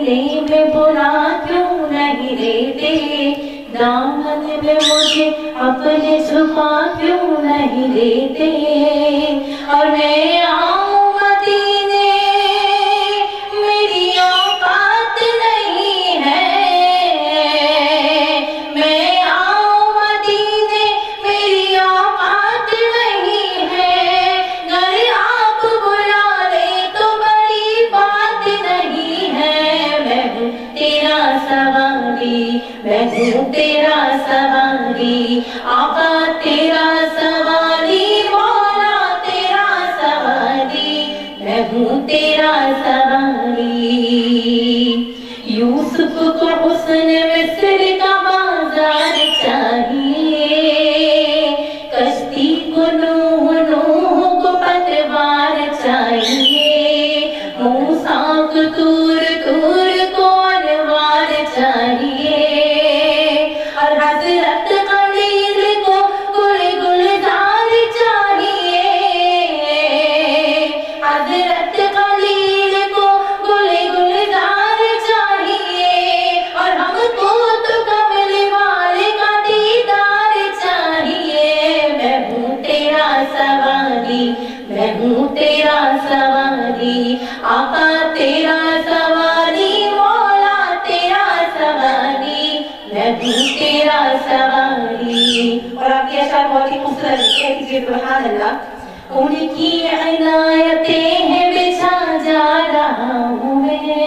سینے میں برا کیوں نہیں لیتے، دامن میں مجھے اپنے چھپا کیوں نہیں لیتے، اور میں آؤں مدینے میری اوقات نہیں ہے، میں آؤں مدینے میری اوقات نہیں ہے، گر آپ بلا لے تو بڑی بات نہیں ہے، میں ہوں تیرا سواری، میں ہوں تیرا سواری، آقا تیرا سواری، مولا تیرا سواری، میں ہوں تیرا سواری۔ یوسف کو حسن مصر کا بازار چاہیے، کشتی کو نوح، نوح کو پتوار چاہیے، موسیٰ کو طور، طور کو انوار چاہیے، اور حضرت خلیل کو گل گلزار چاہیے، حضرت خلیل کو گل گلزار چاہیے، اور ہم کو تو کمل والے کا دیدار چاہیے، میں ہوں تیرا سواری، میں ہوں تیرا سواری، آقا تیرا سواری، مولا تیرا سواری، میں ہوں تیرا سواری۔ اور آپ کی اشعار بہت ہی خوبصورت ہے، کہہ دیجیے سبحان اللہ۔ ان کی عنایتیں ہیں بچھا جا رہا ہوں میں،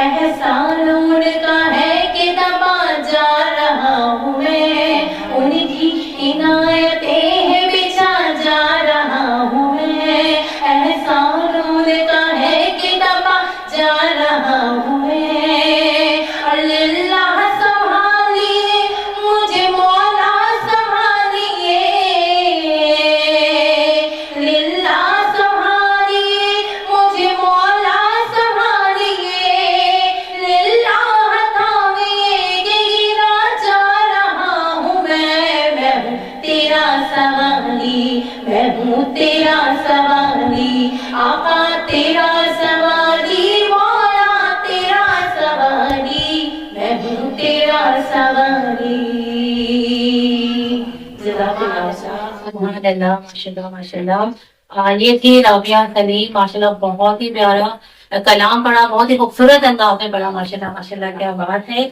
احسان ان کا ہے کہ دبا جا رہا ہوں میں، ان کی عنایتیں ہیں بچھا جا رہا ہوں میں، احسان ان کا ہے کہ دبا جا رہا ہوں میں، اور للہ سنبھالیے مجھے مولا سنبھالیے، للہ سنبھالیے مجھے مولا سنبھالیے، للہ ہتھاویے کہ گرا جا رہا ہوں میں ہوں تیرا سواری، میں ہوں تیرا سواری، آقا تیرا سواری، مولا تیرا سواری، میں ہوں تیرا سواری۔ جزاک اللہ خیر۔ سبحان اللہ، ماشاء اللہ ماشاء اللہ۔ یہ تھی رابعہ سلیم، ماشاء اللہ بہت ہی پیارا کلام پڑھا، بہت ہی خوبصورت انداز میں پڑھا، ماشاء اللہ ماشاء اللہ، کیا بات ہے۔